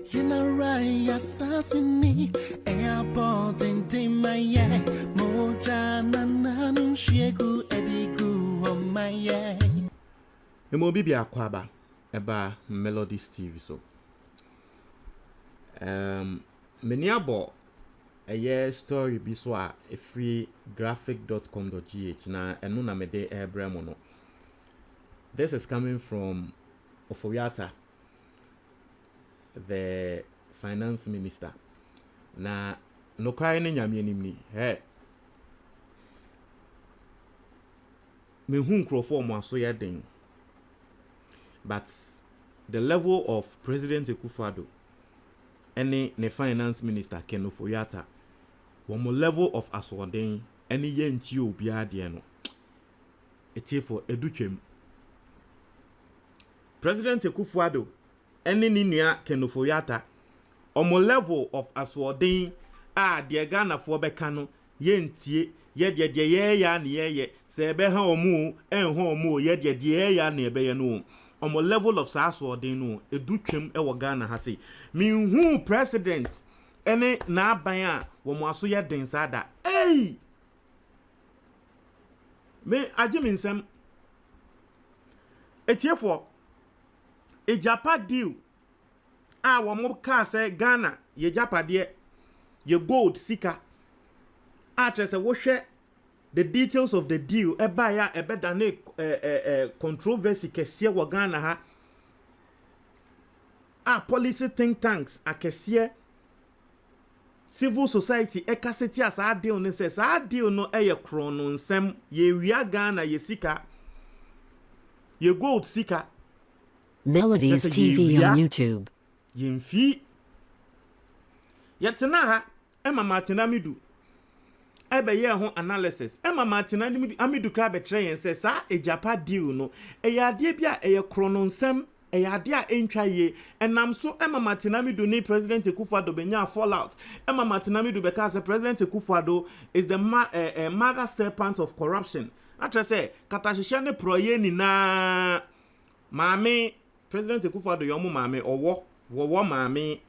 You know right, assassinate. Airport and Timaya. Mojana Nanu Shegu Edigu on my eye. Emobibi akwaba eba Melodies TV so. Many abo a year story biswa a free graphic.com.gh na enu na mede ebremono. This is coming from Ofori, the finance minister. Na no kwai ne nyame anim ni. Me hu nkrofo mo aso ye den. But the level of President Akufo any the finance minister Ofori one level of asworden any yenti obia de no eti for edutwem President Akufo any ni nua Ofori omo level of asworden de Ghana for beka no yentie ye de ye ya ne ye se be ha omu enho omu ye de ya na ebe ye no omo level of asworden no edutwem e wo Ghana ha sei mi hu president ene na aban a wo mo aso ye den sada me agye nsem etiefo ejapa deal a wo mo ka se Ghana ye japade ye gold sika atrese wo hwe the details of the deal eba ya ebedane controversy kese wo Ghana ha policy think tanks akese civil society ekaseti as deal ne se sa deal no eye krono nsem ye wia Ghana ye sika ye gold sika Melodies TV on YouTube ye mfi yetena ha matena midu ebe ye ho analysis matena amidu kra betre yen se sa ejapa deal no ade bia eye krono nsem ade a entwa ye enam so matena midu ni President Akufo benya fallout matena midu because President Akufo is the mother serpent of corruption atre say katahihye ne proye ni na maame President Akufo yomo maame owo maame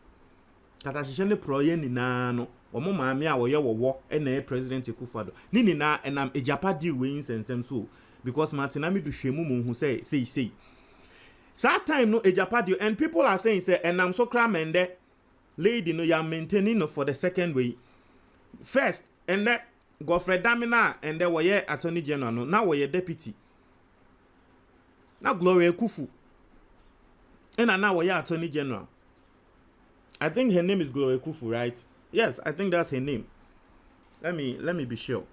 katahihye ne proye ni na no omo maame a wo ye wo na President Akufo ni na enam ejapa di we insensem so because matena midu hwemu mu hu say that time no ejapa and people are saying say enam so kra mende lady no ya maintaining no for the second way first and that Godfrey Damina and there were attorney general no now we deputy now Gloria Kufu and now we attorney general. I think her name is Gloria Kufu, right? Yes, I think that's her name. Let me be sure.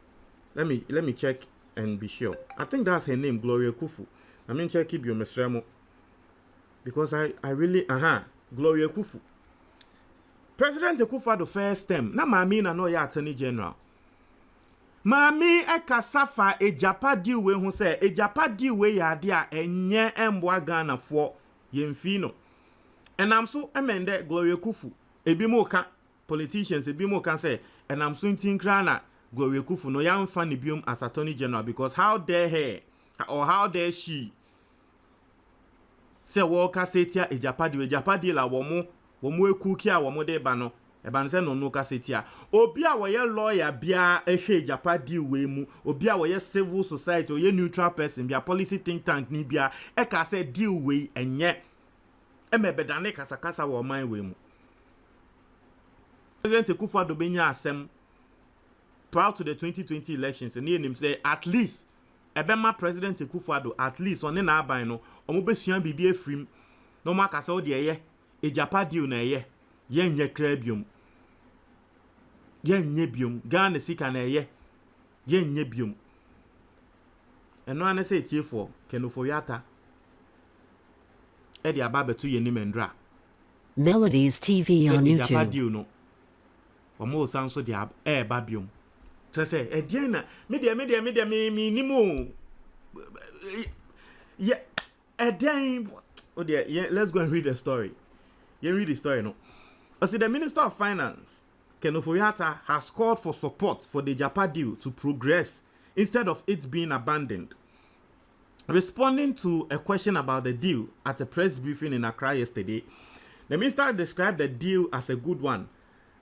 Let me check and be sure. I think that's her name, Gloria Kufu. I mean check keep your mesremo. Because I really Gloria Kufu. President Akufo the first term. Na mami na no ya attorney general. Mami ekasafa ejapa di we hu se ejapa di we ya de a enye emboa Ghana fo yemfi no. Enam so emende Gloria Kufu. Ebi mo ka politicians ebi mo kan say enam so ntinkra na Gloria Kufu no ya mfa ne biom as attorney general because how dare her or how dare she say wo ka setia ejapade la wo mo ekuki a wo mo de ba no e ba nse no ka setia obi a wo ye lawyer bia ehwe ejapade we mu obi a wo ye civil society o ye neutral person bia policy think tank ni bia e ka say deal we enye emebedane kasakasa wo man we mu President Akufo benya asem prior to the 2020 elections and him say at least ebema President Akufo at least on na aban no omo besuan bibie frim no maka say o de ye ejapa deal na ye nye kra biom nye biom Ghana sika na ye nye biom eno ane say tiefo Ofori e de aba betu ye ni mendra Melodies TV on YouTube ejapa deal no omo sanso de ba biom say edien na me ni mo yeah edien oh dear yeah let's go and read the story. You read the story no. I see the Minister of Finance Ofori has called for support for the Japa deal to progress instead of it being abandoned. Responding to a question about the deal at a press briefing in Accra yesterday, The minister described the deal as a good one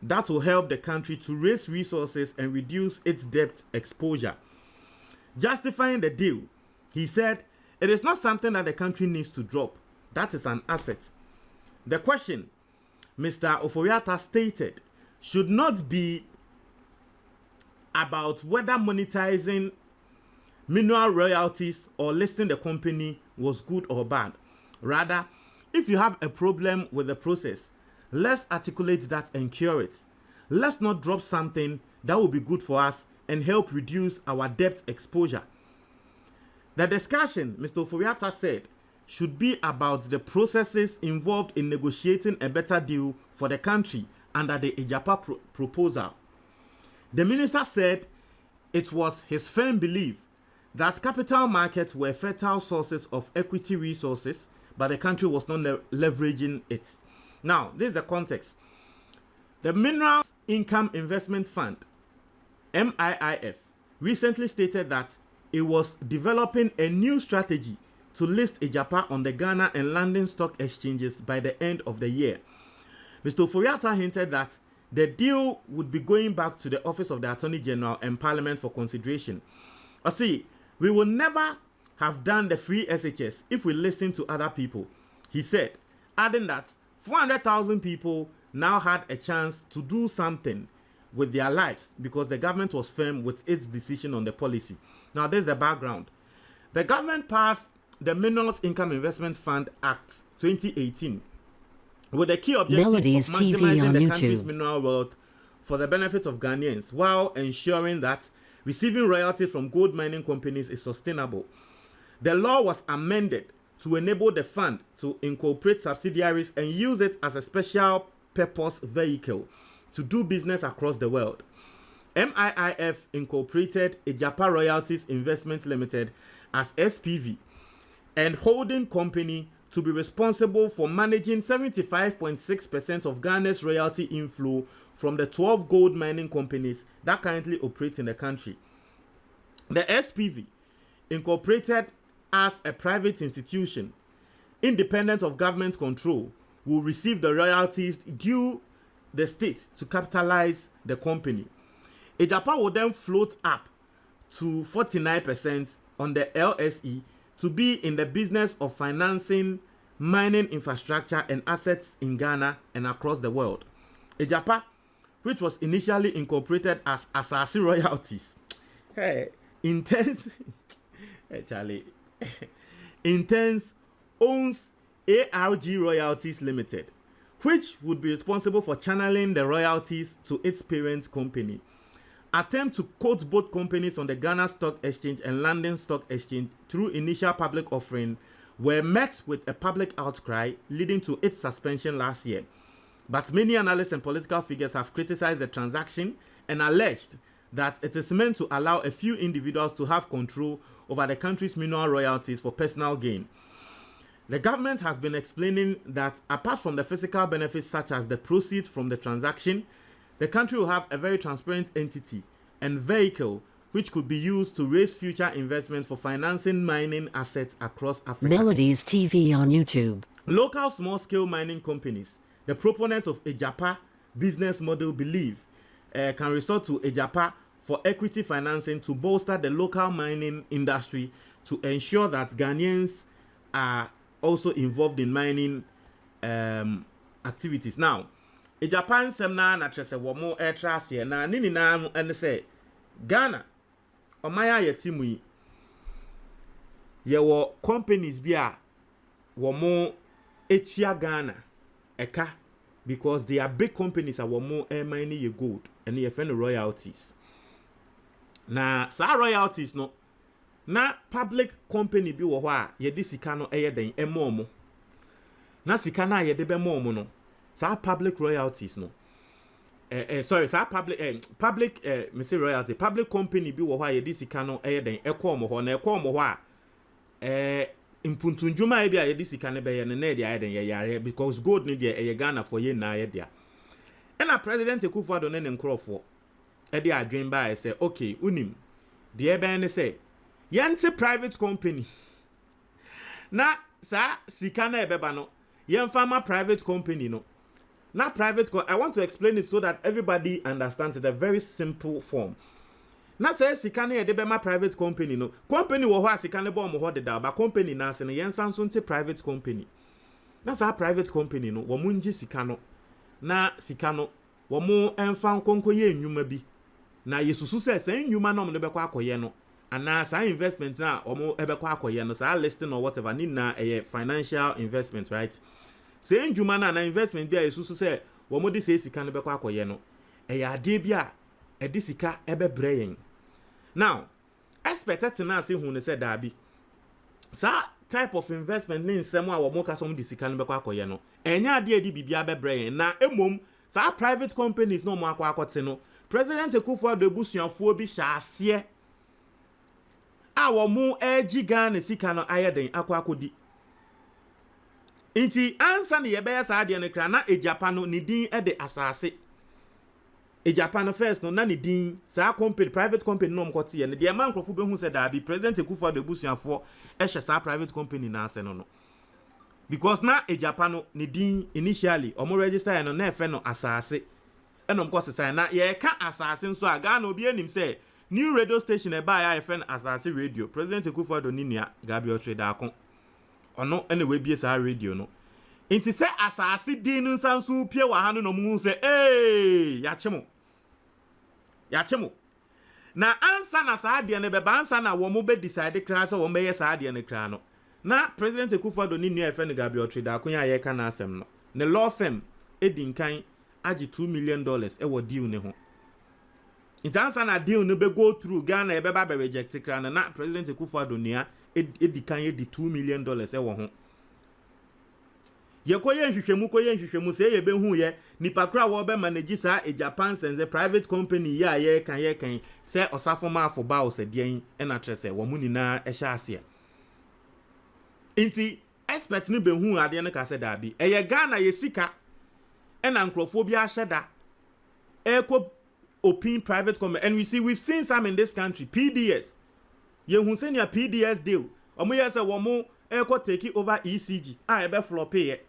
that will help the country to raise resources and reduce its debt exposure. Justifying the deal, he said, it is not something that the country needs to drop. That is an asset. The question, Mr. Ofori stated, should not be about whether monetizing mineral royalties or listing the company was good or bad. Rather, if you have a problem with the process, let's articulate that and cure it. Let's not drop something that will be good for us and help reduce our debt exposure. The discussion, Mr. Ofori said, should be about the processes involved in negotiating a better deal for the country under the Agyada proposal. The minister said it was his firm belief that capital markets were fertile sources of equity resources, but the country was not leveraging it. Now, this is the context. The Mineral Income Investment Fund, MIIF, recently stated that it was developing a new strategy to list Agyada on the Ghana and London stock exchanges by the end of the year. Mr. Ofori hinted that the deal would be going back to the Office of the Attorney General and Parliament for consideration. See, we will never have done the free SHS if we listen to other people, he said, adding that 400,000 people now had a chance to do something with their lives because the government was firm with its decision on the policy. Now, there's the background. The government passed the Minerals Income Investment Fund Act 2018 with the key objective Melodies of TV maximizing on the YouTube. country's mineral wealth for the benefit of Ghanaians while ensuring that receiving royalties from gold mining companies is sustainable. The law was amended to enable the fund to incorporate subsidiaries and use it as a special purpose vehicle to do business across the world. MIIF incorporated Agyada Royalties Investment Limited as SPV and holding company to be responsible for managing 75.6% of Ghana's royalty inflow from the 12 gold mining companies that currently operate in the country. The SPV, incorporated as a private institution, independent of government control, will receive the royalties due the state to capitalize the company. Agyada will then float up to 49% on the LSE to be in the business of financing mining infrastructure and assets in Ghana and across the world. Agyada, which was initially incorporated as Asase Royalties, Intense owns ARG Royalties Limited, which would be responsible for channeling the royalties to its parent company. Attempt to quote both companies on the Ghana Stock Exchange and London Stock Exchange through initial public offering were met with a public outcry, leading to its suspension last year. But many analysts and political figures have criticized the transaction and alleged that it is meant to allow a few individuals to have control over the country's mineral royalties for personal gain. The government has been explaining that apart from the physical benefits such as the proceeds from the transaction, the country will have a very transparent entity and vehicle which could be used to raise future investment for financing mining assets across Africa. Melodies TV on YouTube. Local small-scale mining companies, the proponents of Agyada business model, believe can resort to Agyada for equity financing to bolster the local mining industry to ensure that Ghanaians are also involved in mining activities. Now, Agyada nsem na trese wo mo trase na ni na ene se Ghana omaya yetimu yi ye wo companies bi a wo mo etia Ghana eka because they are big companies a wo mo mining ye gold and ye friend royalties. Na sa royalties no na public company bi wo ho a ye di sika no eye den emomo na sika na ye de be momo no sa public royalties no sorry sa public me say royalty public company bi wo ho a ye di sika no eye den ekomo ho na ekomo ho a impuntunjuma e bi a ye di sika ne be ye ne na dia ye den ye yare because gold ne dia eye Ghana for ye na ye dia. And a President Akufo Addo ne nkrofo e dia adwen ba e say okay unim de be ne say yente private company na sa sika na ebeba no yen farmer private company no. Not I want to explain it so that everybody understands it, a very simple form. Na say sika na yede be ma private company no. Company wo ho asika ne bo mo ho deda ba company na se ne yen sanso nte private company. Na sa private company no wo mu ngi sika no. Na sika no wo mu emfa nkonko ye nnwuma bi. Na yesusu se nnwuma no mo ne be kwa akoye no. Ana sa investment na wo mu e be kwa akoye no sa listing or whatever ni na financial investment, right? Se nnwuma na investment bi a yesusu se wo mu de se sika ne be kwa akoye no. Ade bi a edisika ebe brain. Now, expected to now see who said that be. Sa type of investment means someone will moka some disika no bekwa akoye no. Enya ade edi bibia be brain. Na emom sa private companies no mo akwa akote no. President Akufo Addo busuafo bi sha ase. A wo mu egi Ghana sika no ayeden akwa akodi. Inti ansa ne yebe sa ade no kra na Ejapa no ni din e de asase. Japan first no na ni din sa company private company no mkote ye ne de man krofo be hu se da bi president Akufo Addo busuafo e hye sa private company na ase no because na Japan no ni din initially omo register no na efe no asase enom ko se na ye ka asase nso a Ghana obi anim se new radio station e ba ya efe no asase radio president Akufo Addo ni nua Gabriel Trader akon ono ene we bie sa radio no inti se asase din nsanso pie wa ha no mu se ya chemo na ansa na saade ne beba ansa na wo mo be decide kra se wo meye saade ne kra no na president Akufo Addo ni nua efe no Gabriel Trader akon ya ye ka na asem no ne law firm edinkan agi $2 million e wo deal ne ho intansa na deal no be go through Ghana e be ba be reject kra na president Akufo Addo nua edikan ye di $2 million e wo ho ye koye nhwehwemu se ye be hu ye nipa kra wo be manage sa Japan sense private company ya ye kan se osafo ma afo ba o se den e na trese wo mu nina e hya ase inti expert ni be hu ade ne ka se da bi e ye Ghana ye sika e na nkrofo bi a hyeda e ko open private company and we've seen some in this country PDS ye hu se nia PDS deal omo ye se wo mu e ko take over ECG e be flop ye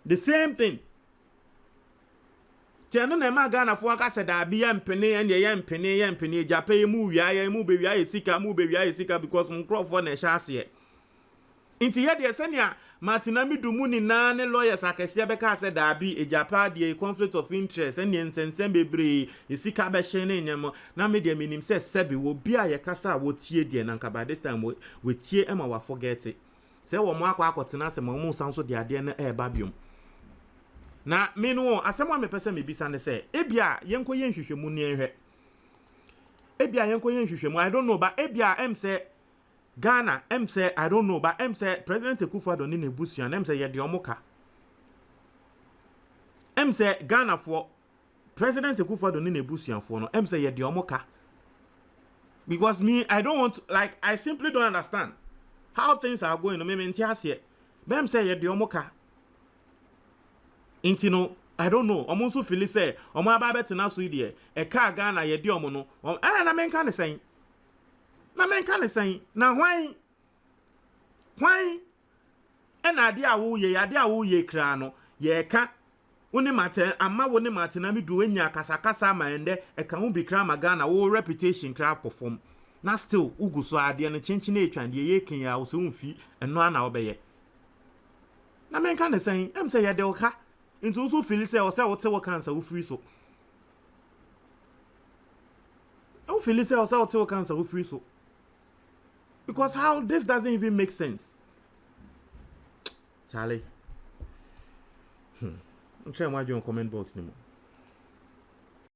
the same thing. Tiano na ma Ghana fo aka se da bi ya mpene ye mpene Japan ye mu wia ye mu be wia ye sika because nkrofo na hya ase. Inti ye de senia Martina Midumu ni na ne lawyers akese be ka se da bi Japan de conflict of interest and ensensem bebre ye sika be hye ne nyemo na me de minim se sebe wo bia ye kasa wo tie de na nka by this time we tie ema wa forget it. Se wo mo akotena se mo mu sanso de ade na e ba biom. Na me no asemo me pese me bisa ne se ebia yenko ye nhwehwemu ne enhwe ebia yenko ye nhwehwemu I don't know but ebia em se Ghana em se I don't know but em se president Akufo Addo ni nebusuan em se ye de omoka em se Ghana for president Akufo Addo ni nebusuan for no em se ye de omoka because me I don't want like I simply don't understand how things are going no me ntiase ye em se ye de omoka inti no I don't know omo nso feel say omo aba betena so ide e ka Ghana ye de omo no na menka ne sen na hwan na ade a wo ye kra no ye ka woni mate ama woni mate na medu enya kasakasa ma ende e ka wo bi kra ma Ghana wo reputation kra perform na still ugu so ade no chinchina etwande ye ken ya wo so mfi eno ana wo beye na menka ne sen em say ye de wo ka into so feel say o say wo te wo cancer wo free so o feel say o say wo te wo cancer wo free so because how this doesn't even make sense Charlie try my comment box ni mo